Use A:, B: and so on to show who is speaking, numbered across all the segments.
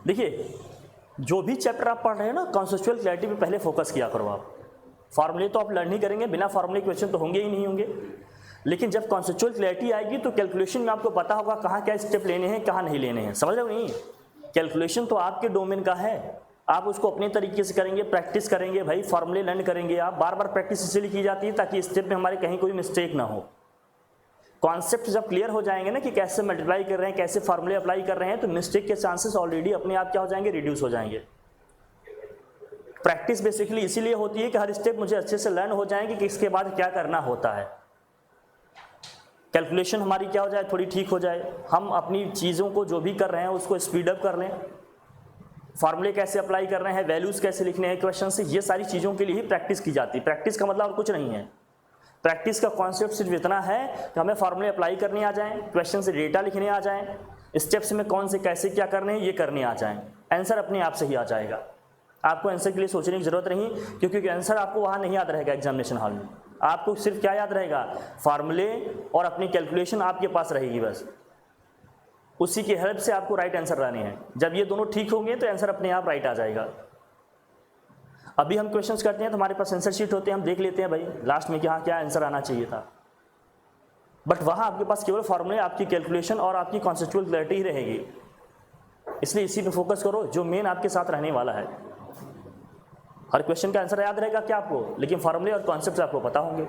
A: देखिए जो भी चैप्टर आप पढ़ रहे हैं ना, कॉन्सेप्चुअल क्लैरिटी पे पहले फोकस किया करो आप। फार्मूले तो आप लर्न ही करेंगे, बिना फार्मूले क्वेश्चन तो होंगे ही नहीं होंगे। लेकिन जब कॉन्सेप्चुअल क्लैरिटी आएगी तो कैलकुलेशन में आपको पता होगा कहाँ क्या स्टेप लेने हैं, कहाँ नहीं लेने हैं। समझ रहे हो नहीं? कैलकुलेशन तो आपके डोमेन का है, आप उसको अपने तरीके से करेंगे, प्रैक्टिस करेंगे भाई, फार्मूले लर्न करेंगे आप। बार बार प्रैक्टिस इसलिए की जाती है ताकि स्टेप में हमारे कहीं कोई मिस्टेक ना हो। कॉन्सेप्ट जब क्लियर हो जाएंगे ना कि कैसे मल्टीप्लाई कर रहे हैं, कैसे फार्मूले अप्लाई कर रहे हैं, तो मिस्टेक के चांसेस ऑलरेडी अपने आप क्या हो जाएंगे, रिड्यूस हो जाएंगे। प्रैक्टिस बेसिकली इसीलिए होती है कि हर स्टेप मुझे अच्छे से लर्न हो जाएंगे कि इसके बाद क्या करना होता है। कैलकुलेशन हमारी क्या हो जाए, थोड़ी ठीक हो जाए, हम अपनी चीज़ों को जो भी कर रहे हैं उसको स्पीड अप कर लें। फार्मूले कैसे अप्लाई कर रहे हैं, वैल्यूज़ कैसे लिखने हैं क्वेश्चन से, ये सारी चीज़ों के लिए ही प्रैक्टिस की जाती है। प्रैक्टिस का मतलब और कुछ नहीं है। प्रैक्टिस का कॉन्सेप्ट सिर्फ इतना है कि हमें फार्मूले अप्लाई करने आ जाएं, क्वेश्चन से डेटा लिखने आ जाएं, स्टेप्स में कौन से कैसे क्या करने हैं ये करने आ जाएं, आंसर अपने आप से ही आ जाएगा। आपको आंसर के लिए सोचने की जरूरत नहीं, क्योंकि आंसर आपको वहाँ नहीं याद रहेगा एग्जामिनेशन हॉल में। आपको सिर्फ क्या याद रहेगा, फार्मूले और अपनी कैलकुलेशन आपके पास रहेगी बस। उसी की हेल्प से आपको राइट आंसर लाने हैं। जब ये दोनों ठीक होंगे तो आंसर अपने आप राइट आ जाएगा। अभी हम क्वेश्चंस करते हैं तो हमारे पास आंसर शीट होते हैं, हम देख लेते हैं भाई लास्ट में क्या क्या आंसर आना चाहिए था। बट वहाँ आपके पास केवल फार्मूले, आपकी कैलकुलेशन और आपकी कॉन्सेप्चुअल क्लैरिटी ही रहेगी। इसलिए इसी पे फोकस करो जो मेन आपके साथ रहने वाला है। हर क्वेश्चन का आंसर याद रहेगा क्या आपको, लेकिन फार्मूले और कॉन्सेप्ट आपको पता होंगे।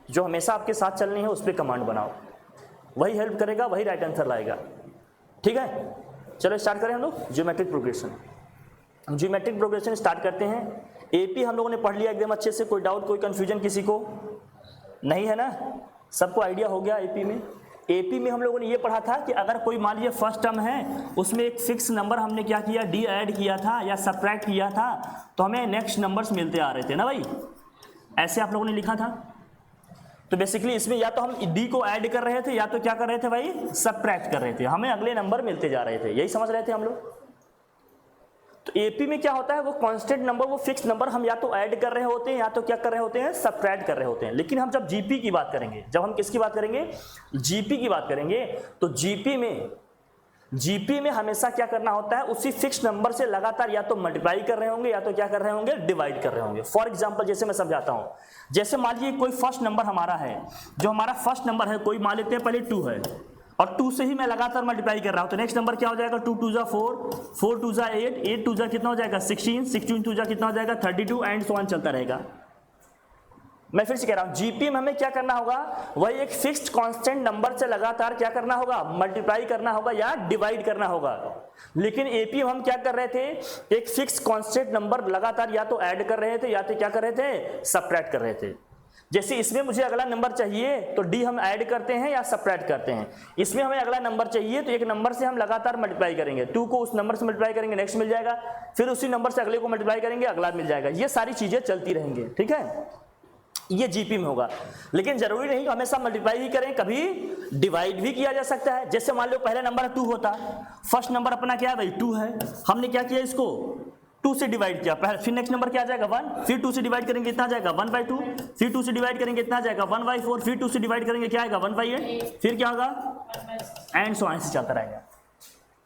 A: जो हमेशा आपके साथ चलनी है उस पर कमांड बनाओ, वही हेल्प करेगा, वही राइट आंसर लाएगा। ठीक है, चलो स्टार्ट करें हम लोग ज्योमेट्रिक प्रोग्रेशन। हम ज्योमेट्रिक प्रोग्रेशन स्टार्ट करते हैं। एपी हम लोगों ने पढ़ लिया एकदम अच्छे से, कोई डाउट कोई कंफ्यूजन किसी को नहीं है ना? सबको आइडिया हो गया एपी में। एपी में हम लोगों ने ये पढ़ा था कि अगर कोई मान लीजिए फर्स्ट टर्म है, उसमें एक फिक्स नंबर हमने क्या किया, डी ऐड किया था या सबट्रैक्ट किया था, तो हमें नेक्स्ट नंबर्स मिलते आ रहे थे ना भाई, ऐसे आप लोगों ने लिखा था। तो बेसिकली इसमें या तो हम डी को ऐड कर रहे थे या तो क्या कर रहे थे भाई, सबट्रैक्ट कर रहे थे, हमें अगले नंबर मिलते जा रहे थे, यही समझ रहे थे हम लोग। तो एपी में क्या होता है, वो कांस्टेंट नंबर, वो फिक्स नंबर हम या तो ऐड कर रहे होते हैं या तो क्या कर रहे होते हैं, सबट्रैक्ट कर रहे होते हैं। लेकिन हम जब जीपी की बात करेंगे, जब हम किसकी बात करेंगे, जीपी की बात करेंगे, तो जीपी में हमेशा क्या करना होता है, उसी फिक्स नंबर से लगातार या तो मल्टीप्लाई कर रहे होंगे या तो क्या कर रहे होंगे, डिवाइड कर रहे होंगे। फॉर एग्जांपल जैसे मैं समझाता हूं, जैसे मान लीजिए कोई फर्स्ट नंबर हमारा है, जो हमारा फर्स्ट नंबर है, कोई मान लेते हैं पहले 2 है और 2 से ही मैं लगातार मल्टीप्लाई कर रहा हूं, तो नेक्स्ट नंबर क्या हो जाएगा, 2 2 जा 4, 4 2 जा 8, 8 2 जा कितना हो जाएगा 16, 16 2 जा कितना हो जाएगा 32 एंड सो ऑन चलता रहेगा। मैं फिर से कह रहा हूं, जीपी में हमें क्या करना होगा, वही एक फिक्स्ड कांस्टेंट नंबर से लगातार क्या करना होगा, मल्टीप्लाई करना होगा या डिवाइड करना होगा। लेकिन एपी में हम क्या कर रहे थे, एक फिक्स्ड कांस्टेंट नंबर लगातार या तो ऐड कर रहे थे या तो क्या कर रहे थे, सबट्रैक्ट कर रहे थे। जैसे इसमें मुझे अगला नंबर चाहिए तो डी हम ऐड करते हैं या सबट्रैक्ट करते हैं। इसमें हमें अगला नंबर चाहिए तो एक नंबर से हम लगातार मल्टीप्लाई करेंगे, 2 को उस नंबर से मल्टीप्लाई करेंगे, नेक्स्ट मिल जाएगा, फिर उसी नंबर से अगले को मल्टीप्लाई करेंगे, अगला मिल जाएगा। ये सारी चीजें चलती रहेंगी। ठीक है, ये जीपी में होगा। लेकिन जरूरी नहीं हमेशा मल्टीप्लाई ही करें, कभी डिवाइड भी किया जा सकता है। जैसे मान लो पहला नंबर 2 होता, फर्स्ट नंबर अपना क्या है भाई 2 है, हमने क्या किया, इसको 2 से डिवाइड किया, पहले फिर नेक्स्ट नंबर क्या आ जाएगा 1, फिर 2 से डिवाइड करेंगे इतना आ जाएगा 1/2, फिर 2 से डिवाइड करेंगे इतना आ जाएगा 1/4, फिर 2 से डिवाइड करेंगे क्या आएगा 1/8, फिर क्या होगा एंड सो ऑन से चलता रहेगा।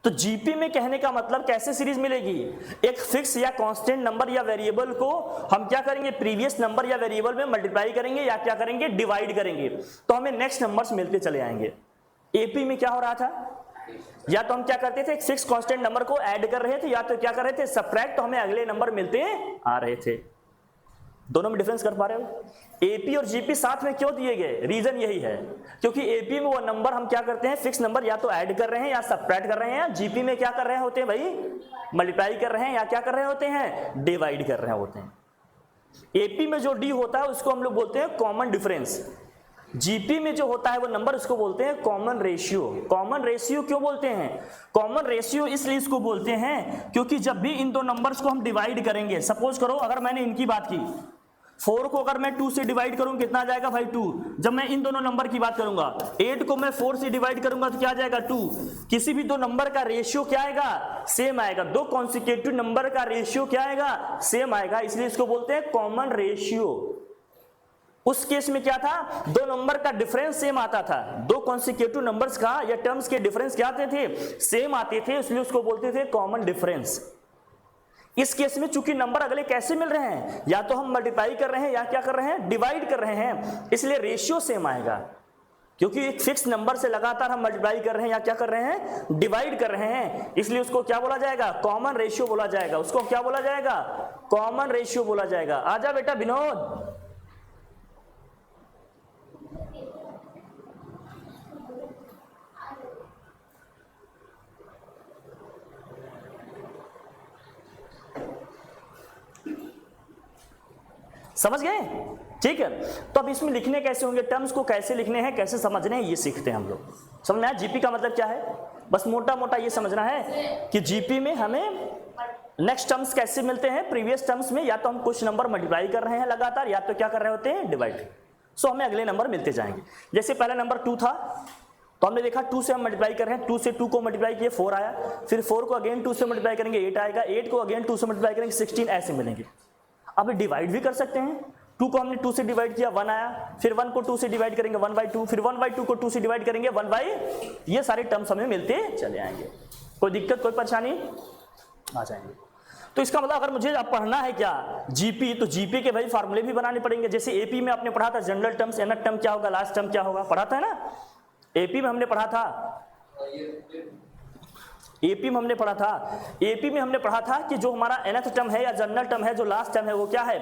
A: तो जीपी में कहने का मतलब कैसे सीरीज मिलेगी, एक फिक्स या कांस्टेंट नंबर या वेरिएबल को हम क्या करेंगे, प्रीवियस नंबर या वेरिएबल में मल्टीप्लाई करेंगे या क्या करेंगे, डिवाइड करेंगे, तो हमें नेक्स्ट नंबर्स मिलते चले आएंगे। एपी में क्या हो रहा था, या तो हम क्या करते थे, एक फिक्स कांस्टेंट नंबर को ऐड कर रहे थे या तो क्या कर रहे थे, सबट्रैक्ट, तो हमें अगले नंबर मिलते आ रहे थे। दोनों में डिफरेंस कर पा रहे हो? एपी और जीपी साथ में क्यों दिए गए, रीजन यही है क्योंकि एपी में वो नंबर हम क्या करते हैं, फिक्स नंबर या तो ऐड कर रहे हैं या सबट्रैक्ट कर रहे हैं, जीपी में क्या कर रहे होते हैं भाई, मल्टीप्लाई कर रहे हैं या क्या कर रहे होते हैं, डिवाइड कर रहे होते हैं। एपी में जो डी होता है उसको हम लोग बोलते हैं कॉमन डिफरेंस, जीपी में जो होता है वो नंबर उसको बोलते हैं कॉमन रेशियो। कॉमन रेशियो क्यों बोलते हैं, कॉमन रेशियो इसलिए इसको बोलते हैं क्योंकि जब भी इन दो नंबर्स को हम डिवाइड करेंगे, सपोज करो अगर मैंने इनकी बात की, 4 को अगर मैं 2 से डिवाइड करूं कितना आ जाएगा भाई 2, जब मैं इन दोनों नंबर की बात करूंगा, 8 को मैं 4 से डिवाइड करूंगा तो क्या आ जाएगा 2, किसी भी दो नंबर का रेशियो क्या आएगा, सेम आएगा, दो कॉन्सिक्यूटिव नंबर का रेशियो क्या आएगा, सेम आएगा, इसलिए इसको बोलते हैं कॉमन रेशियो। उस केस में क्या था, दो नंबर का डिफरेंस सेम आता था, दो कॉन्सिक्यूटिव नंबर्स का या टर्म्स के डिफरेंस क्या आते थे, सेम आते थे, इसलिए उसको बोलते थे कॉमन डिफरेंस। इस केस में चूंकि नंबर अगले कैसे मिल रहे हैं, या तो हम मल्टीप्लाई कर रहे हैं या क्या कर रहे हैं, डिवाइड कर रहे हैं, इसलिए रेशियो सेम आएगा, क्योंकि एक फिक्स नंबर से लगातार हम मल्टीप्लाई कर रहे हैं या क्या कर रहे हैं, डिवाइड कर रहे हैं, इसलिए उसको क्या बोला जाएगा, कॉमन रेशियो बोला जाएगा। उसको क्या बोला जाएगा, कॉमन रेशियो बोला जाएगा। आजा बेटा विनोद। समझ गए, ठीक है। तो अब इसमें लिखने कैसे होंगे, टर्म्स को कैसे लिखने हैं, कैसे समझने हैं, ये सीखते हैं हम लोग। समझ में आया जीपी का मतलब क्या है, बस मोटा मोटा ये समझना है कि जीपी में हमें नेक्स्ट टर्म्स कैसे मिलते हैं, प्रीवियस टर्म्स में या तो हम कुछ नंबर मल्टीप्लाई कर रहे हैं लगातार, या तो क्या कर रहे होते हैं, डिवाइड। सो हमें अगले नंबर मिलते जाएंगे। जैसे पहला नंबर 2 था, तो हमने देखा 2 से हम मल्टीप्लाई कर रहे हैं, 2 से 2 को मल्टीप्लाई किए 4 आया, फिर 4 को अगेन 2 से मल्टीप्लाई करेंगे 8 आएगा, 8 को अगेन 2 से मल्टीप्लाई करेंगे 16, ऐसे मिलेंगे। अब डिवाइड भी कर सकते हैं, 2 को हमने 2 से डिवाइड किया 1 आया, फिर 1 को 2 से डिवाइड करेंगे 1/2, फिर 1/2 को 2 से डिवाइड करेंगे 1/, ये सारे टर्म्स हमें मिलते चले आएंगे। कोई दिक्कत कोई परेशानी आ जाएंगे। तो इसका मतलब अगर मुझे अब पढ़ना है क्या जीपी, तो जीपी के भाई फार्मूले भी बनाने पड़ेंगे। जैसे एपी में आपने पढ़ा था जनरल टर्म्स, nth टर्म क्या होगा, लास्ट टर्म क्या होगा, पढ़ा था ना, एपी में हमने पढ़ा था, एपी में हमने पढ़ा था, एपी में हमने पढ़ा था कि जो हमारा nth टर्म है या जनरल टर्म है, जो लास्ट टर्म है, वो क्या है,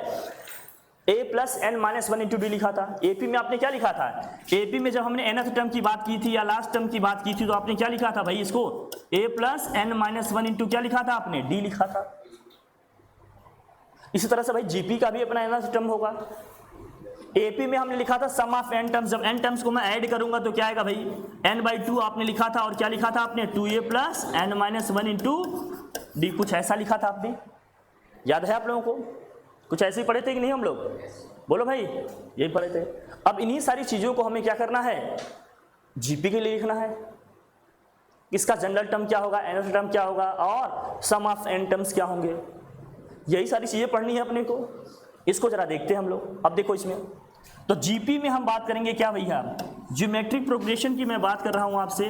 A: a + n-1 × d लिखा था। एपी में आपने क्या लिखा था, एपी में जब हमने nth टर्म की बात की थी या लास्ट टर्म की बात की थी, तो आपने क्या लिखा था भाई, इसको a + n-1 × क्या लिखा था आपने, d लिखा था। इसी तरह से भाई जीपी का भी अपना nth टर्म होगा। एपी में हमने लिखा था सम ऑफ n टर्म्स, जब n टर्म्स को मैं ऐड करूंगा तो क्या आएगा भाई, n/2 आपने लिखा था, और क्या लिखा था आपने, 2a + n-1 × d, कुछ ऐसा लिखा था आपने, याद है आप लोगों को, कुछ ऐसे ही पढ़े थे कि नहीं हम लोग, बोलो भाई, यही पढ़े थे। अब इन्हीं सारी चीजों को हमें क्या करना है, जीपी के लिए लिखना है, इसका जनरल टर्म क्या होगा, nth टर्म क्या होगा, और सम ऑफ n टर्म्स क्या होंगे, यही सारी चीजें पढ़नी है अपने को। इसको जरा देखते हैं हम लोग। अब देखो इसमें तो जीपी में हम बात करेंगे क्या भैया, ज्योमेट्रिक प्रोग्रेशन की मैं बात कर रहा हूं आपसे।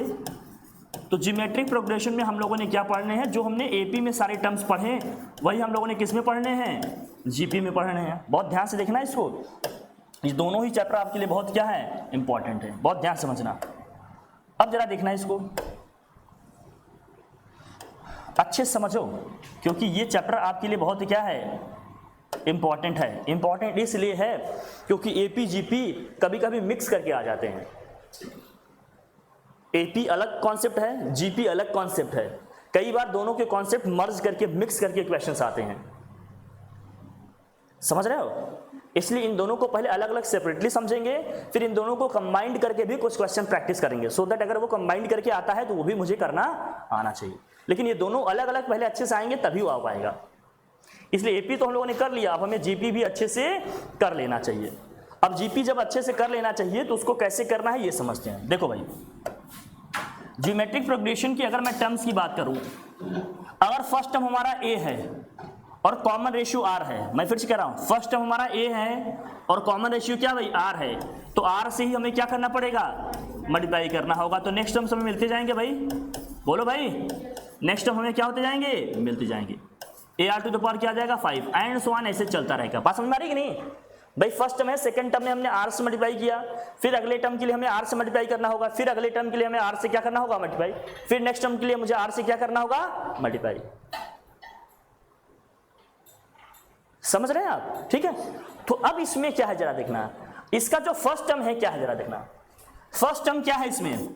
A: तो ज्योमेट्रिक प्रोग्रेशन में हम लोगों ने क्या पढ़ने हैं, जो हमने एपी में सारे टर्म्स पढ़े वही हम लोगों ने किस में पढ़ने हैं, जीपी में पढ़ने हैं। बहुत ध्यान से देखना इसको, ये दोनों ही चैप्टर आपके लिए बहुत क्या है, इंपॉर्टेंट है, बहुत ध्यान समझना। अब जरा देखना इसको, अच्छे से समझो, क्योंकि ये चैप्टर आपके लिए बहुत क्या है, इंपॉर्टेंट है। इंपॉर्टेंट इसलिए है क्योंकि एपी जीपी कभी कभी मिक्स करके आ जाते हैं। एपी अलग कॉन्सेप्ट है, जीपी अलग कॉन्सेप्ट है, कई बार दोनों के कॉन्सेप्ट मर्ज करके मिक्स करके क्वेश्चंस आते हैं, समझ रहे हो। इसलिए इन दोनों को पहले अलग अलग सेपरेटली समझेंगे, फिर इन दोनों को कंबाइंड करके भी कुछ क्वेश्चन प्रैक्टिस करेंगे, सो दैट अगर वो कंबाइंड करके आता है तो वो भी मुझे करना आना चाहिए। लेकिन ये दोनों अलग अलग पहले अच्छे से आएंगे तभी वो आ पाएगा। इसलिए एपी तो हम लोगों ने कर लिया, अब हमें जीपी भी अच्छे से कर लेना चाहिए। अब जीपी जब अच्छे से कर लेना चाहिए तो उसको कैसे करना है ये समझते हैं। देखो भाई, ज्योमेट्रिक प्रोग्रेशन की अगर मैं टर्म्स की बात करूं, अगर फर्स्ट टर्म हमारा a है और कॉमन रेशियो r है, मैं फिर से कह रहा हूं, फर्स्ट टर्म हमारा a है और कॉमन रेशियो क्या भाई r है, तो r से ही हमें क्या करना पड़ेगा, मल्टीप्लाई करना होगा। तो नेक्स्ट टर्म्स हमें मिलते जाएंगे भाई, बोलो भाई, नेक्स्ट टर्म हमें क्या होते जाएंगे, मिलते जाएंगे। ar⁴ क्या आ जाएगा 5 एंड सो ऑन, ऐसे चलता रहेगा। बात समझ में आ रही कि नहीं भाई। फर्स्ट टर्म है, सेकंड टर्म में हमने r से मल्टीप्लाई किया, फिर अगले टर्म के लिए हमें r से मल्टीप्लाई करना होगा, फिर अगले टर्म के लिए हमें r से क्या करना होगा, मल्टीप्लाई, फिर नेक्स्ट टर्म के लिए मुझे r से क्या करना होगा, मल्टीप्लाई। समझ रहे हैं आप, ठीक है। तो अब इसमें क्या है जरा देखना, इसका जो फर्स्ट टर्म है क्या है जरा देखना। फर्स्ट टर्म क्या है इसमें,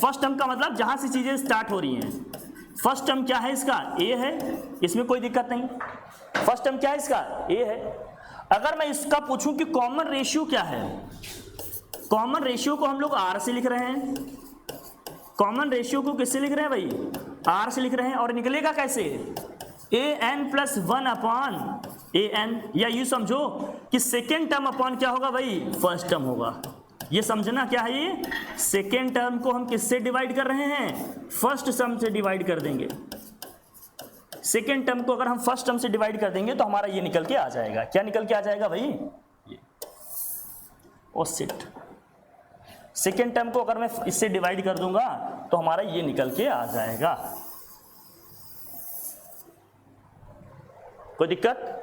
A: फर्स्ट टर्म का मतलब जहां से चीजें स्टार्ट हो रही हैं। फर्स्ट टर्म क्या है इसका, a है, इसमें कोई दिक्कत नहीं। फर्स्ट टर्म क्या है इसका, a है। अगर मैं इसका पूछूं कि कॉमन रेशियो क्या है, कॉमन रेशियो को हम लोग r से लिख रहे हैं, कॉमन रेशियो को किससे लिख रहे हैं भाई, r से लिख रहे हैं, और निकलेगा कैसे, an + 1 an, या ये समझो कि सेकेंड टर्म अपॉन क्या होगा भाई, फर्स्ट टर्म होगा। ये समझना क्या है, ये सेकेंड टर्म को हम किससे डिवाइड कर रहे हैं, फर्स्ट टर्म से डिवाइड कर देंगे। सेकेंड टर्म को अगर हम फर्स्ट टर्म से डिवाइड कर देंगे तो हमारा ये निकल के आ जाएगा, क्या निकल के आ जाएगा भाई, ये। ओ शिट, सेकेंड टर्म को अगर मैं इससे डिवाइड कर दूंगा तो हमारा ये निकल के आ जाएगा। कोई दिक्कत?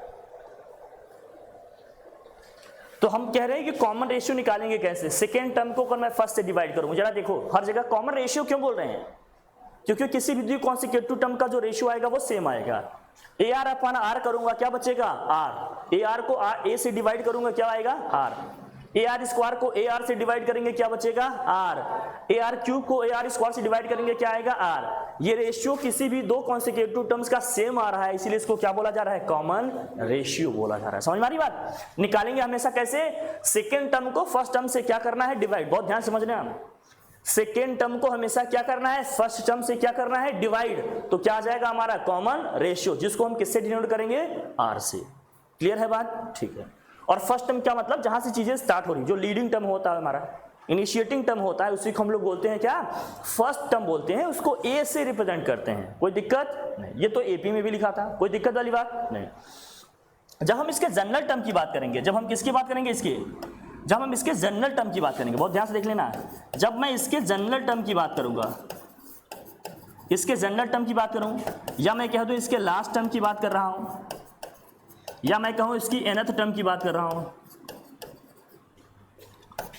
A: तो हम कह रहे हैं कि कॉमन रेशियो निकालेंगे कैसे? सेकेंड टर्म को अगर मैं फर्स्ट से डिवाइड करूं, जरा देखो हर जगह कॉमन रेशियो क्यों बोल रहे हैं? क्योंकि किसी भी कॉन्सिक्यूटिव टर्म का जो रेशियो आएगा वो सेम आएगा। ए आर अपन आर करूंगा, क्या बचेगा? आर। ए आर को ए से डिवाइड करूंगा, क्या आएगा? आर। ए आर स्क्वायर को ए आर से डिवाइड करेंगे, क्या बचेगा? आर। ए आर क्यूब को ए आर स्क्वायर से डिवाइड करेंगे, क्या आएगा? आर। ये रेशियो किसी भी दो कॉन्सिक्यूटिव टर्म्स का सेम आ रहा है, इसीलिए इसको क्या बोला जा रहा है? कॉमन रेशियो बोला जा रहा है। समझ में आ रही बात? निकालेंगे हमेशा कैसे? सेकेंड टर्म को फर्स्ट टर्म से क्या करना है? डिवाइड। बहुत ध्यान समझना है, सेकेंड टर्म को हमेशा क्या करना है? फर्स्ट टर्म से क्या करना है? डिवाइड। तो क्या आ जाएगा हमारा? कॉमन रेशियो, जिसको हम किससे डिनोट करेंगे? आर से। क्लियर है बात? ठीक है। और फर्स्ट टर्म क्या मतलब? जहां से चीजें स्टार्ट हो रही, जो लीडिंग टर्म होता है हमारा, इनिशिएटिंग टर्म होता है, उसी को हम लोग बोलते हैं क्या? फर्स्ट टर्म बोलते हैं, उसको ए से रिप्रेजेंट करते हैं। कोई दिक्कत नहीं? ये तो एपी में भी लिखा था, कोई दिक्कत वाली बात नहीं। जब हम इसके जनरल टर्म की बात करेंगे, जब हम किसकी बात करेंगे? जब हम इसके जनरल टर्म की बात करेंगे, बहुत ध्यान से देख लेना, जब मैं इसके जनरल टर्म की बात करूंगा, इसके जनरल टर्म की बात करूं, या मैं कह दूं इसके लास्ट टर्म की बात कर रहा हूं, या मैं कहूं इसकी nth टर्म की बात कर रहा हूं,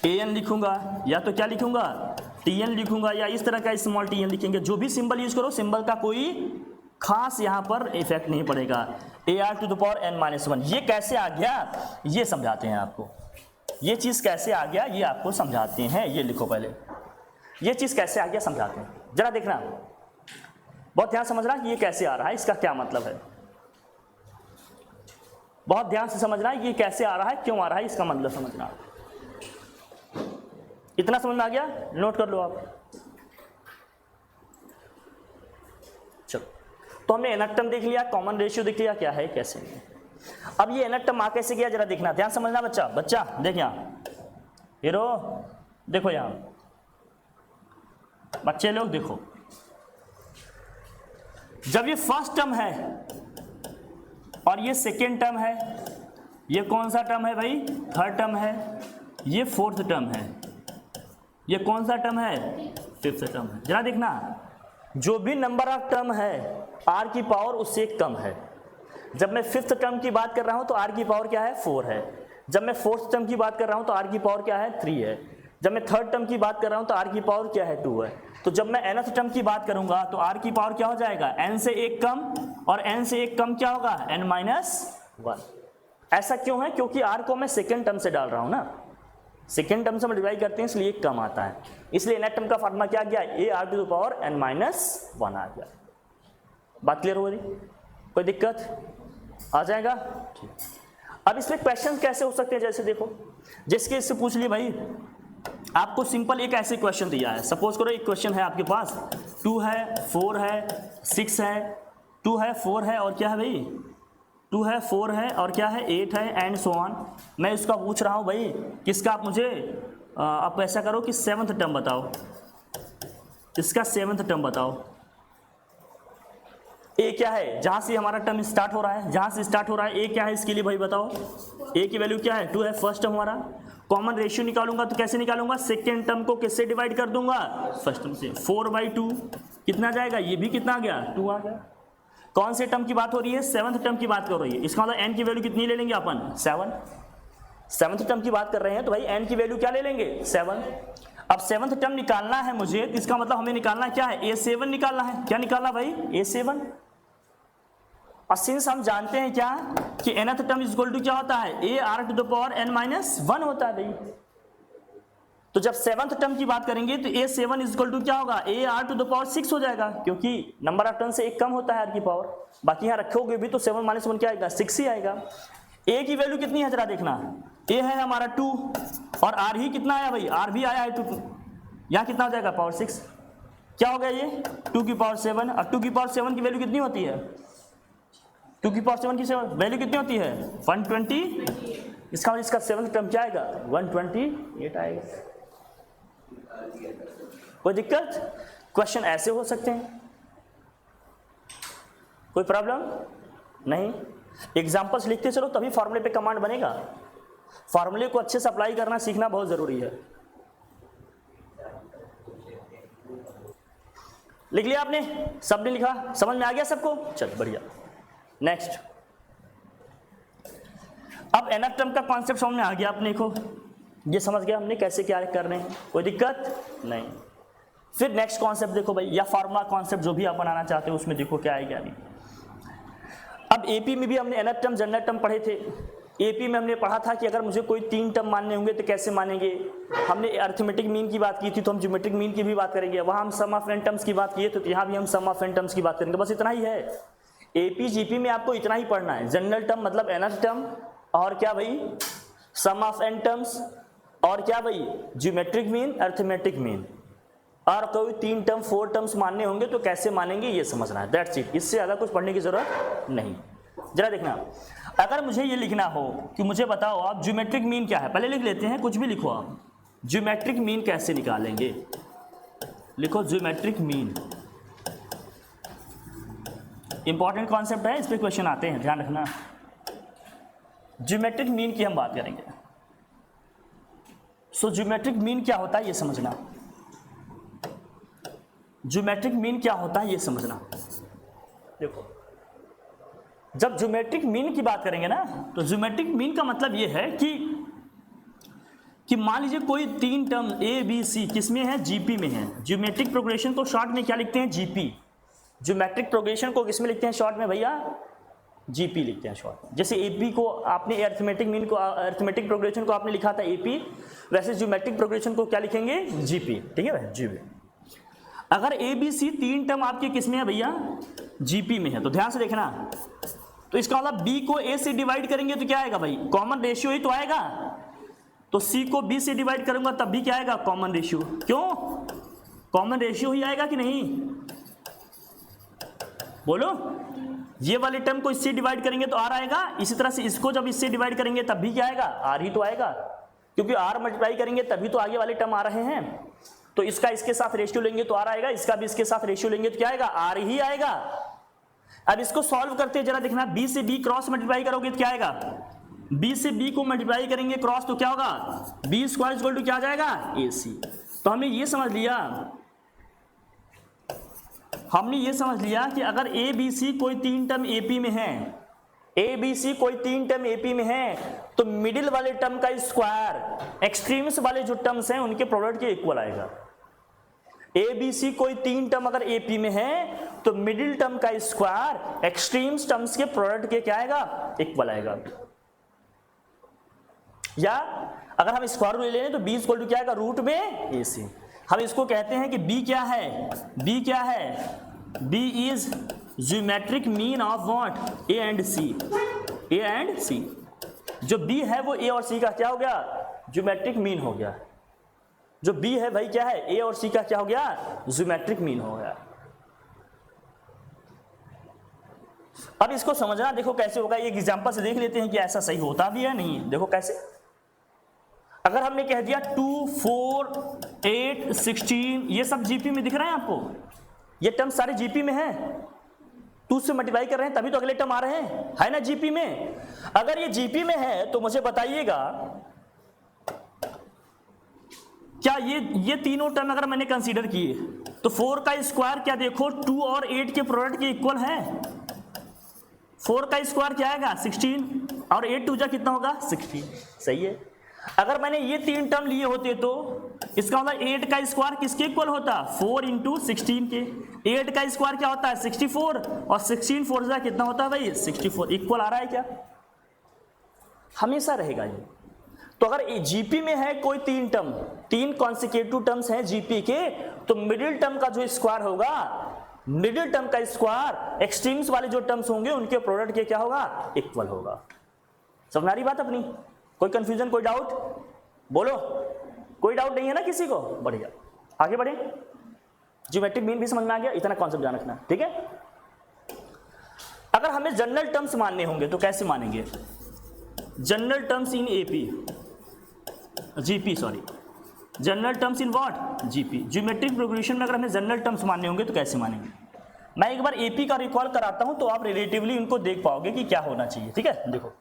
A: an लिखूंगा या तो क्या लिखूंगा? tn लिखूंगा, या इस तरह का स्मॉल tn लिखेंगे। जो भी सिंबल यूज करो, सिंबल का कोई खास यहां पर इफेक्ट नहीं पड़ेगा। ar⁻n-1 ये कैसे आ गया, ये समझाते हैं आपको। ये चीज कैसे आ गया ये आपको समझाते हैं। ये लिखो पहले, ये चीज कैसे आ गया समझाते हैं, जरा देखना, बहुत ध्यान समझना कि ये कैसे आ रहा है, इसका क्या मतलब है। बहुत ध्यान से समझना ये कैसे आ रहा है, क्यों आ रहा है, इसका मतलब समझना। इतना समझ में आ गया? नोट कर लो आप। चलो, तो हमने nth टर्म देख लिया, कॉमन रेशियो देख लिया, क्या है कैसे है। अब ये nth टर्म आ कैसे गया, जरा देखना, ध्यान समझना बच्चा देख यहाँ, हीरो देखो यहाँ, बच्चे लोग देखो, जब ये फर्स्ट टर्म है और ये सेकेंड टर्म है, ये कौन सा टर्म है भाई? थर्ड टर्म है। ये फोर्थ टर्म है, ये कौन सा टर्म है? फिफ्थ टर्म है। जरा देखना, जो भी नंबर ऑफ टर्म है आर की पावर उससे कम है। जब मैं फिफ्थ टर्म की बात कर रहा हूं तो आर की पावर क्या है? 4 है। जब मैं फोर्थ टर्म की बात कर रहा हूं तो आर की पावर क्या है? 3 है। जब मैं थर्ड टर्म की बात कर रहा हूं तो आर की पावर क्या है? 2 है। तो जब मैं nth टर्म की बात करूंगा तो आर की पावर क्या हो जाएगा? n से 1 कम, और n से 1 कम क्या होगा? n-1। ऐसा क्यों है? क्योंकि आर को मैं सेकेंड टर्म से डाल रहा हूं ना, सेकेंड टर्म से हम डिवाइड करते हैं, इसलिए कम आता है। इसलिए nth टर्म का फॉर्मूला क्या गया? ar⁻n-1 आ गया। बात क्लियर हो रही? कोई दिक्कत आ जाएगा? अब इसमें क्वेश्चन कैसे हो सकते हैं, जैसे देखो, जिसके इससे पूछ लिए भाई, आपको सिंपल एक ऐसे क्वेश्चन दिया है, सपोज करो एक क्वेश्चन है आपके पास, 2 है, 4 है, 6 है, 2 है, 4 है और क्या है भाई? 2 है, 4 है और क्या है? 8 है, एंड सो ऑन। मैं इसका पूछ रहा हूँ भाई किसका, आप मुझे आप ऐसा करो कि 7th टर्म बताओ, इसका 7th टर्म बताओ। ए क्या है? जहां से हमारा टर्म स्टार्ट हो रहा है, जहां से स्टार्ट हो रहा है ए क्या है इसके लिए भाई बताओ? ए की वैल्यू क्या है? 2 है, फर्स्ट टर्म हमारा। कॉमन रेशियो निकालूंगा तो कैसे निकालूंगा? सेकेंड टर्म को किससे डिवाइड कर दूंगा? फर्स्ट टर्म से। 4/2 कितना जाएगा? ये भी कितना आ गया? 2 आ गया। कौन से टर्म की बात हो रही है? 7th टर्म की बात कर रही है। इसका मतलब n की वैल्यू कितनी ले लेंगे अपन? 7। 7th टर्म की बात कर रहे हैं तो भाई n की वैल्यू क्या ले लेंगे? 7। अब 7th टर्म निकालना है मुझे, तो इसका मतलब हमें निकालना क्या है? A7 निकालना है। क्या निकालना भाई? A7। और सिंस हम जानते हैं क्या कि nth term is equal to क्या होता है? ar⁻n-1 होता है भाई। तो जब 7th टर्म की बात करेंगे तो A7 इज इक्वल टू क्या होगा? ar⁻6 हो जाएगा, क्योंकि नंबर ऑफ टर्म से 1 कम होता है r की पावर। बाकी यहाँ रखोगे भी तो 7-1 क्या आएगा? 6 ही आएगा। a की वैल्यू कितनी है जरा देखना, a है हमारा 2 और r ही कितना आया भाई? r भी आया है 2। यहाँ कितना हो जाएगा? पावर 6। क्या हो गया ये? 2 की पावर 7। और 2 की पावर 7 की वैल्यू कितनी होती है? 2 की पावर 7 की वैल्यू कितनी होती है? 120। इसका मतलब इसका 7th टर्म क्या आएगा? 128 आएगा। कोई दिक्कत? क्वेश्चन ऐसे हो सकते हैं, कोई प्रॉब्लम नहीं। एग्जांपल्स लिखते चलो तभी फॉर्मूले पे कमांड बनेगा। फार्मूले को अच्छे से अप्लाई करना सीखना बहुत जरूरी है। लिख लिया आपने, सबने लिखा, समझ में आ गया सबको? चल बढ़िया। नेक्स्ट, अब nth टर्म का कॉन्सेप्ट समझ में आ गया अपने को, ये समझ गया हमने कैसे क्या कर रहे हैं, कोई दिक्कत नहीं। फिर नेक्स्ट कॉन्सेप्ट देखो भाई, या फार्मूला कॉन्सेप्ट जो भी आप बनाना चाहते हो उसमें देखो क्या है क्या नहीं। अब एपी में भी हमने nth टर्म जनरल टर्म पढ़े थे। एपी में हमने पढ़ा था कि अगर मुझे कोई 3 टर्म मानने होंगे तो कैसे मानेंगे। हमने अर्थमेटिक मीन की बात की थी, तो हम ज्योमेट्रिक मीन की भी बात करेंगे। वहाँ हम सम ऑफ n टर्म्स की बात किए तो यहाँ भी हम सम ऑफ n टर्म्स की बात करेंगे। बस इतना ही है, एपी जीपी में आपको इतना ही पढ़ना है। जनरल टर्म मतलब nth टर्म, और क्या भाई सम ऑफ n टर्म्स, और क्या भाई ज्योमेट्रिक मीन, अर्थमेटिक मीन। और कोई 3 टर्म 4 टर्म्स मानने होंगे तो कैसे मानेंगे ये समझना है, दैट्स इट। इससे ज़्यादा कुछ पढ़ने की जरूरत नहीं। जरा देखना, अगर मुझे ये लिखना हो कि मुझे बताओ आप ज्योमेट्रिक मीन क्या है, पहले लिख लेते हैं, कुछ भी लिखो आप। ज्योमेट्रिक मीन कैसे निकालेंगे, लिखो ज्योमेट्रिक मीन। इंपॉर्टेंट कॉन्सेप्ट है, इस पे क्वेश्चन आते हैं, ध्यान रखना। ज्योमेट्रिक मीन की हम बात करेंगे। सो ज्योमेट्रिक मीन क्या होता है ये समझना, ज्योमेट्रिक मीन क्या होता है ये समझना। देखो, जब ज्योमेट्रिक मीन की बात करेंगे ना, तो ज्योमेट्रिक मीन का मतलब ये है कि मान लीजिए कोई 3 टर्म ए बी सी किसमें है, जीपी में है। ज्योमेट्रिक प्रोग्रेशन को शॉर्ट में क्या लिखते हैं, जीपी। ज्योमेट्रिक प्रोग्रेशन को किसमें लिखते हैं शॉर्ट में भैया, जीपी लिखते हैं शॉर्ट में। जैसे एपी को आपने अर्थमेटिक मीन को, अर्थमेटिक प्रोग्रेशन को आपने लिखा था एपी, वैसे ज्योमेट्रिक प्रोग्रेशन को क्या लिखेंगे, जीपी। ठीक है भाई, जीपी। अगर ए बी सी 3 टर्म आपके किसमें है भैया, जीपी में है, तो ध्यान से देखना। तो इसका मतलब बी को ए से डिवाइड करेंगे तो क्या आएगा भाई, कॉमन रेशियो ही तो आएगा। तो सी को बी से डिवाइड करूंगा तब भी क्या आएगा, कॉमन रेशियो। क्यों, कॉमन रेशियो ही आएगा कि नहीं, बोलो। ये वाले टर्म को इससे डिवाइड करेंगे तो आर आएगा, इसी तरह से इसको जब इससे डिवाइड करेंगे तब भी क्या आएगा, आर ही तो आएगा, क्योंकि आर मल्टीप्लाई करेंगे तभी तो आगे वाले टर्म आ रहे हैं। तो इसका इसके साथ रेशियो लेंगे तो आर आएगा, इसका भी इसके साथ रेशियो लेंगे तो क्या आएगा, आर ही आएगा। अब इसको सॉल्व करते हैं, जरा देखना, बी से बी क्रॉस मल्टीप्लाई करोगे तो क्या आएगा, बी से बी को मल्टीप्लाई करेंगे क्रॉस तो क्या होगा, बी स्क्वायर इक्वल टू क्या आ जाएगा, ए सी। तो हमने ये समझ लिया कि अगर ए बी सी कोई 3 टर्म एपी में है, ए बी सी कोई 3 टर्म एपी में है, तो मिडिल वाले टर्म का स्क्वायर एक्सट्रीम्स वाले जो टर्म्स हैं उनके प्रोडक्ट के इक्वल आएगा। ए बी सी कोई 3 टर्म अगर एपी में है तो मिडिल टर्म का स्क्वायर एक्सट्रीम्स टर्म्स के प्रोडक्ट के क्या आएगा, इक्वल आएगा। या अगर हम स्क्वायर रूट ले लें तो बी इक्वल टू क्या आएगा, रूट में ए सी। हम इसको कहते हैं कि बी क्या है, बी क्या है, B is geometric mean of what, A and C, A and C. जो बी है वो ए और सी का क्या हो गया, ज्योमेट्रिक मीन हो गया। जो बी है भाई क्या है, ए और सी का क्या हो गया, ज्योमेट्रिक मीन हो गया। अब इसको समझना, देखो कैसे होगा, एक एग्जांपल से देख लेते हैं कि ऐसा सही होता भी है नहीं। देखो कैसे, अगर हमने कह दिया 2 4 8 16, ये सब जीपी में दिख रहे हैं आपको, ये टर्म सारे जीपी में है। 2 से मल्टीप्लाई कर रहे हैं तभी तो अगले टर्म आ रहे हैं, है ना जीपी में। अगर ये जीपी में है तो मुझे बताइएगा क्या ये तीनों टर्म अगर मैंने कंसीडर किए तो 4 का स्क्वायर क्या देखो 2 और 8 के प्रोडक्ट के इक्वल है। 4 का स्क्वायर क्या आएगा 16 और 8 2 जा कितना होगा 16, सही है। अगर मैंने ये 3 टर्म लिए होते तो इसका मतलब 8 का स्क्वायर किसके इक्वल होता, 4 इंटू 16 के। 8 का स्क्वायर क्या होता है 64 और 16 4 जा कितना होता है भाई 64, इक्वल आ रहा है क्या, हमेशा रहेगा ये। तो अगर जीपी में है कोई 3 टर्म, 3 कॉन्सिक्यूटिव टर्म्स हैं जीपी के, तो मिडिल टर्म का जो स्क्वायर होगा, मिडिल टर्म का स्क्वायर एक्सट्रीम्स वाले जो टर्म्स होंगे उनके प्रोडक्ट के क्या होगा, इक्वल होगा। समझ आ रही बात अपनी, कोई कंफ्यूजन कोई डाउट, बोलो, कोई डाउट नहीं है ना किसी को, बढ़िया। आगे बढ़े, ज्योमेट्रिक मीन भी समझ में आ गया, इतना कॉन्सेप्ट ध्यान रखना, ठीक है। अगर हमें जनरल टर्म्स मानने होंगे तो कैसे मानेंगे, general terms in AP, GP sorry, general terms in what, GP. Geometric progression में अगर हमें जनरल टर्म्स मानने होंगे तो कैसे मानेंगे। मैं एक बार एपी का रिकॉल कराता हूं तो आप रिलेटिवली उनको देख पाओगे कि क्या होना चाहिए, ठीक है। देखो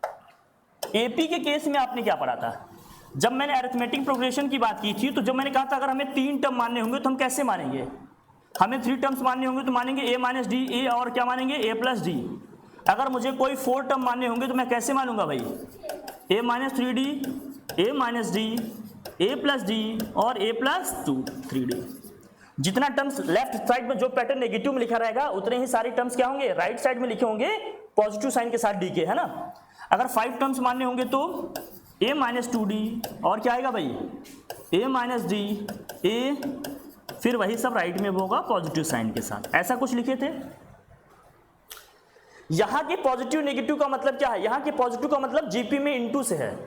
A: एपी के केस में आपने क्या पढ़ा था? जब मैंने अरिथमेटिक प्रोग्रेशन की बात की थी तो जब मैंने कहा था अगर हमें 3 टर्म मानने होंगे तो हम कैसे मानेंगे? हमें 3 टर्म्स मानने होंगे तो मानेंगे a माइनस डी, ए और क्या मानेंगे a प्लस डी। अगर मुझे कोई 4 टर्म मानने होंगे तो मैं कैसे मानूंगा भाई? a minus 3d, a minus D, a plus D और a प्लस 3d। जितना टर्म्स लेफ्ट साइड में जो पैटर्न नेगेटिव में लिखा रहेगा उतने ही सारे टर्म्स क्या होंगे? राइट साइड में लिखे होंगे पॉजिटिव साइन के साथ डी के, है ना। अगर 5 टर्म्स मानने होंगे तो a माइनस 2d और क्या आएगा भाई? a माइनस डी, a फिर वही सब राइट में होगा पॉजिटिव साइन के साथ। ऐसा कुछ लिखे थे। यहां के पॉजिटिव नेगेटिव का मतलब क्या है? यहां के पॉजिटिव का मतलब जीपी में इनटू से है,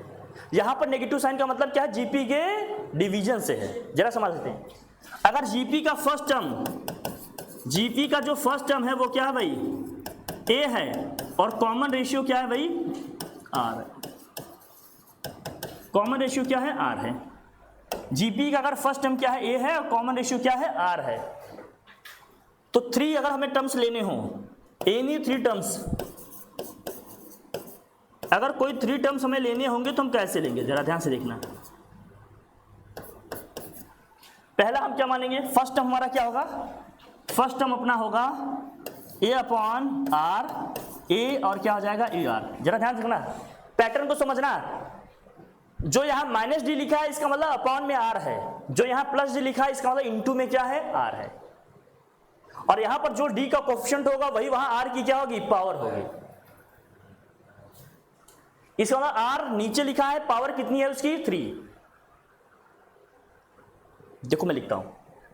A: यहां पर नेगेटिव साइन का मतलब क्या है? जीपी के डिवीजन से है। जरा समझ लेते हैं। अगर जीपी का फर्स्ट टर्म, जीपी का जो फर्स्ट टर्म है वो क्या है भाई? a है और कॉमन रेशियो क्या है भाई? r। कॉमन रेशियो क्या है? r है। जीपी का अगर फर्स्ट टर्म क्या है? a है और कॉमन रेशियो क्या है? r है। तो 3 अगर हमें टर्म्स लेने हो, एनी 3 टर्म्स, अगर कोई 3 टर्म्स हमें लेने होंगे तो हम कैसे लेंगे? जरा ध्यान से देखना। पहला हम क्या मानेंगे? फर्स्ट टर्म हमारा क्या होगा? फर्स्ट टर्म अपना होगा a अपॉन r, a और क्या हो जाएगा? A R. जरा ध्यान से देखना, पैटर्न को समझना। जो यहां माइनस डी लिखा है इसका मतलब अपॉन में r है, जो यहां प्लस डी लिखा है इसका मतलब इनटू में क्या है? r है। और यहां पर जो d का कोएफिशिएंट होगा वही वहां r की क्या होगी? पावर होगी। इसका मतलब r नीचे लिखा है, पावर कितनी है उसकी? 3। देखो मैं लिखता हूं,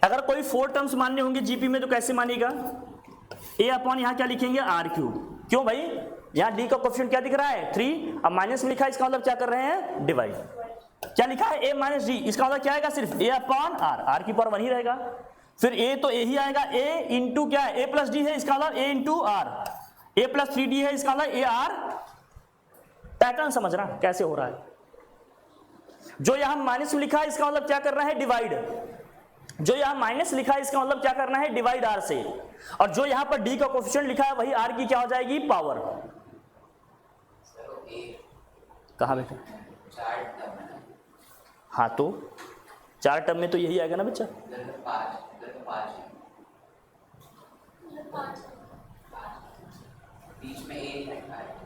A: अगर कोई 4 टर्म्स मानने होंगे जीपी में तो कैसे मानेगा? a अपॉन यहां क्या लिखेंगे? r cube. क्यों भाई? यहां d का कोएफिशिएंट क्या दिख रहा है? 3। अब माइनस में लिखा है, इसका मतलब क्या कर रहे हैं? डिवाइड। क्या लिखा है? a माइनस डी, इसका मतलब क्या आएगा? सिर्फ a अपॉन r, r की पावर 1 ही रहेगा। फिर a तो a ही आएगा, a इंटू क्या है? a प्लस डी है, इसका मतलब a into r, a plus 3d है, इसका मतलब a r। पैटर्न समझना कैसे हो रहा है। जो यहां माइनस में लिखा है इसका मतलब क्या करना है? डिवाइड। जो यहां माइनस लिखा है इसका मतलब क्या करना है? डिवाइड r से। और जो यहां पर d का कोएफिशिएंट लिखा है वही r की क्या हो जाएगी? पावर। कहां बेटा? हाँ तो 4 टर्म में तो यही आएगा ना बच्चा।
B: बीच में a लिखा है।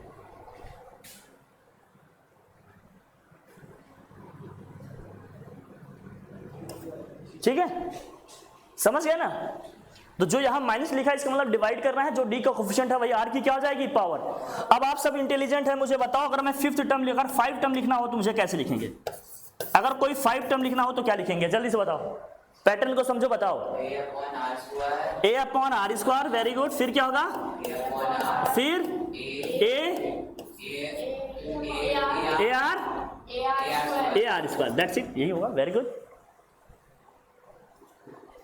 A: ठीक है, समझ गए ना। तो जो यहां माइनस लिखा है इसका मतलब डिवाइड करना है, जो डी का कोएफिशिएंट है वही आर की क्या हो जाएगी? पावर। अब आप सब इंटेलिजेंट है, मुझे बताओ अगर मैं 5th टर्म लेकर 5 टर्म लिखना हो तो मुझे कैसे लिखेंगे? अगर कोई 5 टर्म लिखना हो तो क्या लिखेंगे? जल्दी से बताओ, पैटर्न को समझो, बताओ। a upon R square, very good. फिर क्या होगा? फिर a R square, that's it, यही होगा। Very good.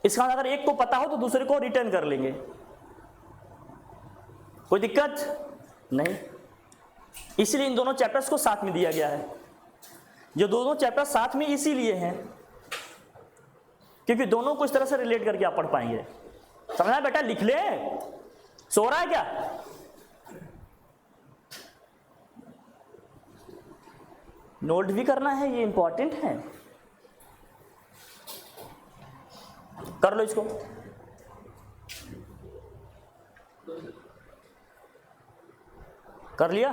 A: इसका अगर एक को पता हो तो दूसरे को रिटर्न कर लेंगे, कोई दिक्कत नहीं। इसलिए इन दोनों चैप्टर्स को साथ में दिया गया है। ये दोनों चैप्टर साथ में इसीलिए हैं क्योंकि दोनों को इस तरह से रिलेट करके आप पढ़ पाएंगे। समझा बेटा? लिख ले। सो रहा है क्या? नोट भी करना है, ये इंपॉर्टेंट है। कर लो इसको। कर लिया?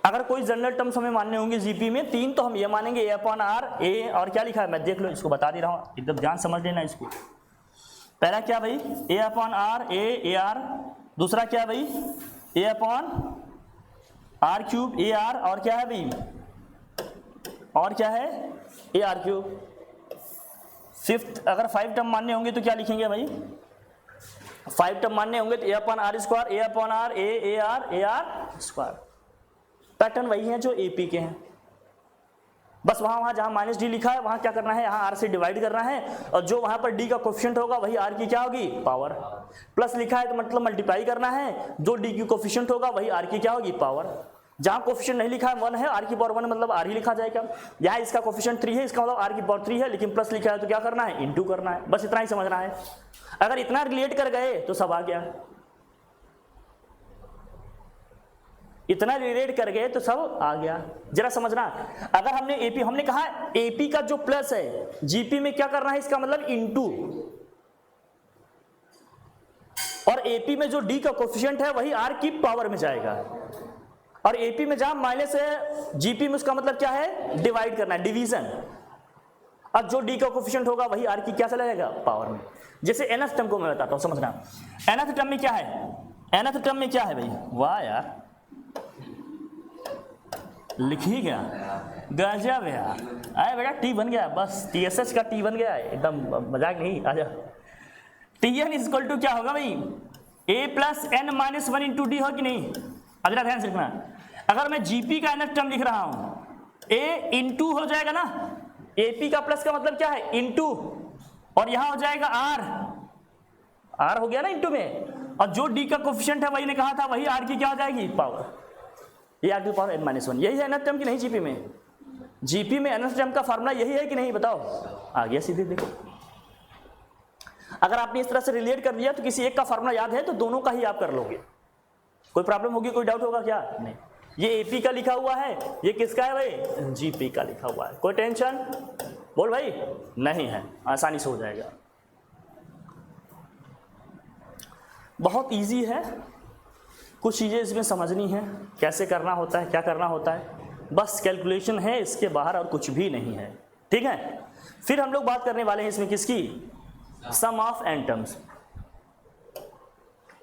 A: अगर कोई जनरल टर्म्स हमें मानने होंगे जीपी में 3 तो हम ये मानेंगे a अपॉन आर, a और क्या लिखा है मैं देख लो, इसको बता दे रहा हूं, एकदम ध्यान समझ लेना इसको। पहला क्या भाई? a upon R, a R. दूसरा क्या भाई? a upon R cube, a R. और क्या है भाई? और क्या है? a are cube. 5th अगर 5 टर्म मानने होंगे तो क्या लिखेंगे भाई? 5 टर्म मानने होंगे तो a upon R square, a upon R, a R square. Pattern वही है जो एपी के हैं, बस वहां जहां माइनस डी लिखा है वहां क्या करना है? यहाँ आर से डिवाइड करना है, और जो वहां पर डी का कोएफिशिएंट होगा वही आर की क्या होगी? पावर। प्लस लिखा है तो मतलब मल्टीप्लाई करना है, जो डी की कोएफिशिएंट होगा वही आर की क्या होगी? पावर। जहां कोएफिशिएंट नहीं लिखा है 1 है, आर की पावर 1 मतलब आर ही लिखा जाएगा। यहाँ इसका कोएफिशिएंट 3 है, इसका मतलब आर की पावर 3 है, लेकिन प्लस लिखा है तो क्या करना है? इंटू करना है। बस इतना ही समझना है। अगर इतना रिलेट कर गए तो सब आ गया। इतना रिलेट कर गए तो सब आ गया। जरा समझना, अगर हमने एपी, हमने कहा एपी का जो प्लस है जीपी में क्या करना है, इसका मतलब इनटू, और एपी में जो डी का कोफिशिएंट है वही आर की पावर में जाएगा, और एपी में जहां माइनस है जीपी में उसका मतलब क्या है, डिवाइड करना है, डिवीजन। अब जो डी का कोफिशिएंट होगा वही आर की क्या चला जाएगा, पावर में। जैसे nth टर्म को मैं बताता हूं, समझना। nth टर्म में क्या है, nth टर्म में क्या है भाई, वाह यार लिख ही गया, गजब यार, अरे बेटा टी बन गया, बस टीएसएच का टी बन गया, एकदम मजाक नहीं, आजा। टीएन इज इक्वल टू क्या होगा भाई, A plus N minus one into D हो कि नहीं। अब जरा ध्यान से लिखना, अगर मैं जीपी का nth टर्म लिख रहा हूं, ए इंटू हो जाएगा ना, एपी का प्लस का मतलब क्या है, इंटू, और यहां हो जाएगा आर, आर हो गया ना इंटू में, और जो डी का कोफिशिएंट है वही ने कहा था वही आर की क्या हो जाएगी, पावर, ये आर की पावर n माइनस वन। यही है nth टर्म की नहीं जीपी में, जीपी में nth टर्म का फार्मूला यही है कि नहीं, बताओ, आ गया सीधे। देखो अगर आपने इस तरह से रिलेट कर दिया तो किसी एक का फार्मूला याद है तो दोनों का ही आप कर लोगे। कोई प्रॉब्लम होगी, कोई डाउट होगा क्या, नहीं। ये एपी का लिखा हुआ है, ये किसका है भाई, जीपी का लिखा हुआ है, कोई टेंशन बोल भाई नहीं है, आसानी से हो जाएगा। बहुत इजी है, कुछ चीजें इसमें समझनी है, कैसे करना होता है, क्या करना होता है, बस कैलकुलेशन है, इसके बाहर और कुछ भी नहीं है, ठीक है। फिर हम लोग बात करने वाले हैं इसमें किसकी, sum of N terms.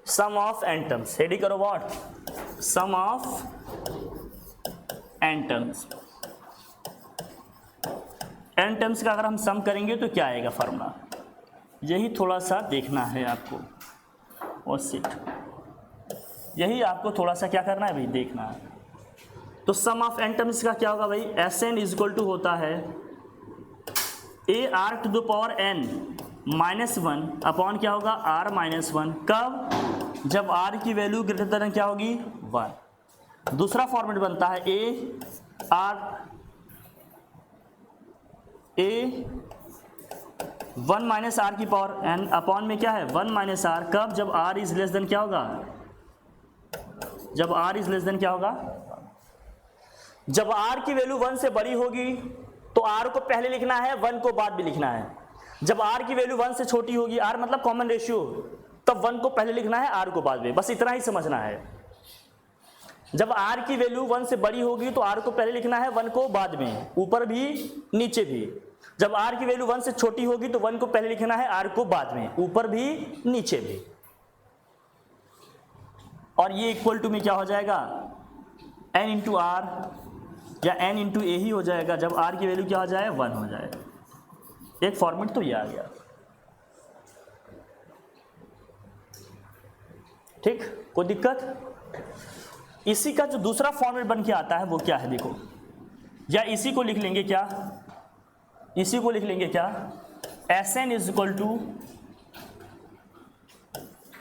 A: Sum of N terms, ready करो what, sum of N terms. N terms का अगर हम सम करेंगे तो क्या आएगा फार्मूला, यही थोड़ा सा देखना है आपको, और सीट यही आपको थोड़ा सा क्या करना है भाई, देखना है। तो सम ऑफ एन टर्म्स का क्या होगा भाई, S N is equal to होता है A R to the power N minus one upon क्या होगा, आर माइनस वन। कब, जब आर की वैल्यू ग्रेटर देन क्या होगी, वन। दूसरा फॉर्मेट बनता है ए वन माइनस आर की पावर एन अपॉन में क्या है, वन माइनस आर। कब, जब आर इज लेस देन क्या होगा, जब आर इज लेस देन क्या होगा, जब आर की वैल्यू वन से बड़ी होगी तो आर को पहले लिखना है, वन को बाद में लिखना है। जब आर की वैल्यू वन से छोटी होगी, आर मतलब कॉमन रेशियो, तब वन को पहले लिखना है, आर को बाद में, बस इतना ही समझना है। जब आर की वैल्यू वन से बड़ी होगी तो आर को पहले लिखना है, वन को बाद में, ऊपर भी नीचे भी। जब आर की वैल्यू वन से छोटी होगी तो वन को पहले लिखना है, आर को बाद में, ऊपर भी नीचे भी। और ये इक्वल टू में क्या हो जाएगा, एन इंटू आर या एन इंटू ए ही हो जाएगा, जब आर की वैल्यू क्या हो जाए, वन हो जाए। एक फॉर्मेट तो ये आ गया, ठीक, कोई दिक्कत। इसी का जो दूसरा फॉर्मेट बन के आता है वो क्या है, देखो, या इसी को लिख लेंगे क्या, इसी को लिख लेंगे क्या, S N is equal to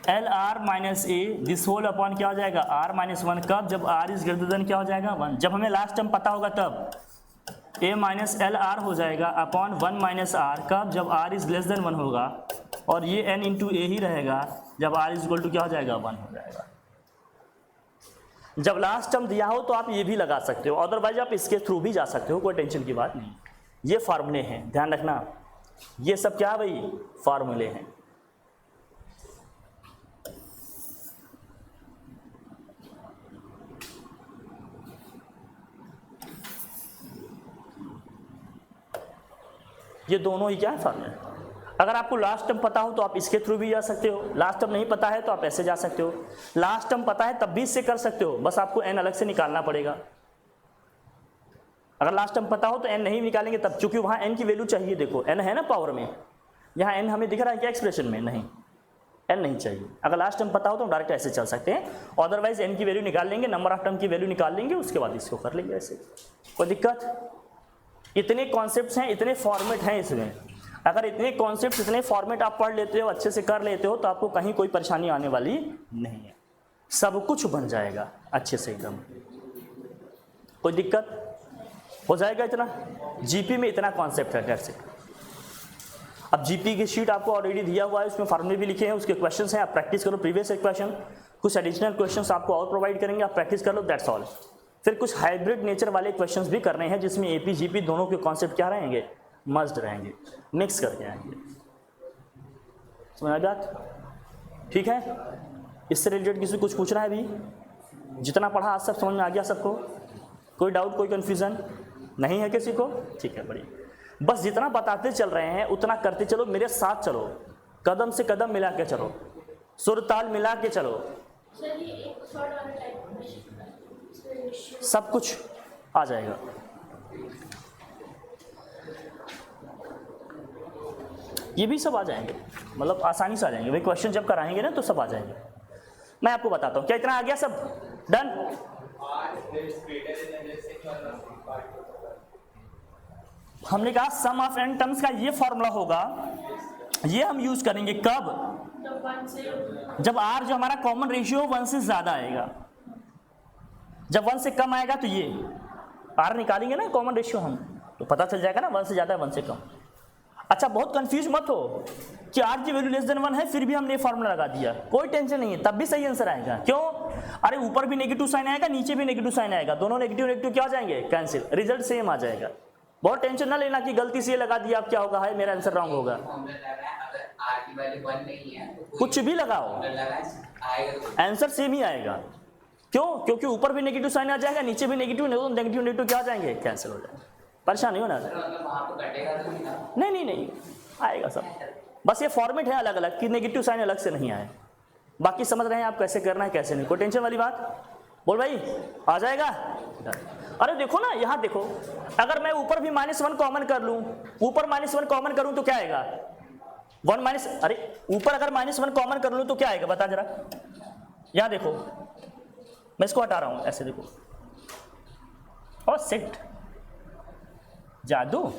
A: L R minus A this whole upon क्या हो जाएगा, आर माइनस वन। कब, जब आर इज ग्रेटर देन क्या हो जाएगा, वन। जब हमें लास्ट टर्म पता होगा तब ए माइनस एल आर हो जाएगा अपॉन वन माइनस आर। कब, जब R is less than one होगा, और ये एन इंटू ए ही रहेगा, जब आर इज इक्वल टू क्या हो जाएगा, वन हो जाएगा। जब लास्ट टर्म दिया हो तो आप ये भी लगा सकते हो, अदरवाइज आप इसके थ्रू भी जा सकते हो, कोई टेंशन की बात नहीं। ये फार्मूले हैं, ध्यान रखना, ये सब क्या है भाई, फार्मूले हैं। ये दोनों ही क्या है, फार्मूले। अगर आपको लास्ट टर्म पता हो तो आप इसके थ्रू भी जा सकते हो, लास्ट टर्म नहीं पता है तो आप ऐसे जा सकते हो। लास्ट टर्म पता है तब भी इससे कर सकते हो, बस आपको एन अलग से निकालना पड़ेगा। अगर लास्ट टर्म पता हो तो एन नहीं निकालेंगे तब, चूंकि वहां एन की वैल्यू चाहिए। देखो एन है ना पावर में, यहाँ एन हमें दिख रहा है क्या एक्सप्रेशन में, नहीं, एन नहीं चाहिए। अगर लास्ट टर्म पता हो तो हम डायरेक्ट ऐसे चल सकते हैं, अदरवाइज एन की वैल्यू निकाल लेंगे, नंबर ऑफ टर्म की वैल्यू निकाल लेंगे, उसके बाद इसको कर लेंगे ऐसे, कोई दिक्कत। इतने कॉन्सेप्ट्स हैं, इतने फॉर्मेट हैं इसमें। अगर इतने कॉन्सेप्ट्स, इतने फॉर्मेट आप पढ़ लेते हो, अच्छे से कर लेते हो, तो आपको कहीं कोई परेशानी आने वाली नहीं है, सब कुछ बन जाएगा अच्छे से एकदम, कोई दिक्कत हो जाएगा। इतना जीपी में इतना कॉन्सेप्ट है, डेट्स इट। अब जीपी की शीट आपको ऑलरेडी दिया हुआ है, उसमें फॉर्मूले भी लिखे हैं, उसके क्वेश्चंस हैं, आप प्रैक्टिस करो, प्रीवियस क्वेश्चन कुछ एडिशनल क्वेश्चंस आपको और प्रोवाइड करेंगे, आप प्रैक्टिस कर लो, दैट्स ऑल। फिर कुछ हाइब्रिड नेचर वाले क्वेश्चंस भी करने हैं जिसमें एपी जीपी दोनों के कॉन्सेप्ट क्या रहेंगे, मस्ट रहेंगे, मिक्स करके आएंगे। समझ आ बात? ठीक है, इससे रिलेटेड किसी कुछ पूछना है अभी? जितना पढ़ा आज सब समझ में आ गया सबको? कोई डाउट, कोई कन्फ्यूजन नहीं है किसी को? ठीक है, बढ़िया। बस जितना बताते चल रहे हैं उतना करते चलो, मेरे साथ चलो, कदम से कदम मिला के चलो, सुर ताल मिला के चलो, सब कुछ आ जाएगा। ये भी सब आ जाएंगे, मतलब आसानी से आ जाएंगे भाई, क्वेश्चन जब कराएंगे ना तो सब आ जाएंगे। मैं आपको बताता हूँ, क्या इतना आ गया सब? डन। हमने कहा सम ऑफ n टर्म्स का ये फॉर्मूला होगा, ये हम यूज करेंगे कब? जब r जो हमारा कॉमन रेशियो 1 से ज्यादा आएगा। जब 1 से कम आएगा तो ये r निकालेंगे ना कॉमन रेशियो हम, तो पता चल जाएगा ना 1 से ज्यादा है 1 से कम। अच्छा, बहुत कंफ्यूज मत हो कि r की वैल्यू लेस देन 1 है फिर भी हमने फॉर्मूला लगा दिया, कोई टेंशन नहीं है, तब भी सही आंसर आएगा। क्यों? अरे ऊपर भी नेगेटिव साइन आएगा, नीचे भी नेगेटिव साइन आएगा, दोनों नेगेटिव नेगेटिव क्या हो जाएंगे? कैंसिल, रिजल्ट सेम आ जाएगा। बहुत टेंशन ना लेना कि गलती से ये लगा दिया, अब क्या होगा, है मेरा आंसर रॉन्ग होगा। कुछ भी लगाओ आंसर सेम ही आएगा। क्यों? क्योंकि ऊपर भी नेगेटिव साइन आ जाएगा, नीचे भी नेगेटिव नेगेटिव क्या आ जाएंगे? कैंसिल हो जाएगा। परेशान नहीं होना। नहीं आएगा सब, बस ये फॉर्मेट है अलग अलग कि नेगेटिव साइन अलग से नहीं आए। बाकी समझ रहे हैं आप कैसे करना है कैसे नहीं, कोई टेंशन वाली बात? बोल भाई, आ जाएगा? अरे देखो ना, यहाँ देखो, अगर मैं ऊपर भी -1 कॉमन कर लूं, ऊपर -1 कॉमन करूं तो क्या आएगा? 1 माइनस, अरे ऊपर अगर -1 कॉमन कर लूं तो क्या आएगा बता जरा। यहाँ देखो, मैं इसको हटा रहा हूं, ऐसे देखो, और सेट जादू।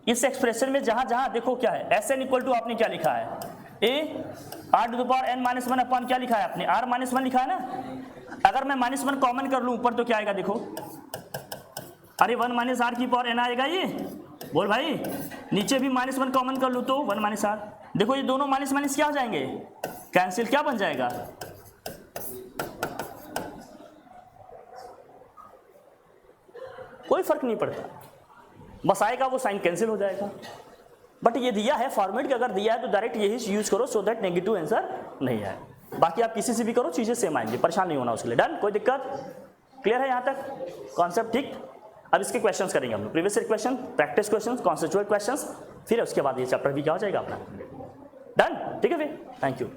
A: इस एक्सप्रेशन में जहां जहां देखो क्या है, SN इक्वल टू आपने क्या लिखा है? a r⁻n-1 अपन क्या लिखा है आपने? r-1 लिखा है ना। अगर मैं -1 कॉमन कर लूं ऊपर तो क्या आएगा देखो, अरे 1 - r की पावर n आएगा ये। बोल भाई, नीचे भी -1 कॉमन कर लूं तो 1 - r। देखो ये दोनों माइनस माइनस क्या हो जाएंगे? कैंसिल, क्या बन जाएगा? कोई फर्क नहीं पड़ता, बस आएगा वो साइन कैंसिल हो जाएगा। बट ये दिया है फॉर्मेट कि अगर दिया है तो डायरेक्ट यही यूज करो सो दैट नेगेटिव आंसर नहीं आए। बाकी आप किसी से भी करो, चीजें सेम आएंगी, परेशान नहीं होना उसके लिए। डन, कोई दिक्कत? क्लियर है यहाँ तक कॉन्सेप्ट? ठीक। अब इसके क्वेश्चंस करेंगे हम लोग, previous year question, practice questions, conceptual questions, फिर उसके बाद ये चैप्टर भी क्या हो जाएगा अपना। डन, ठीक है फिर, थैंक यू।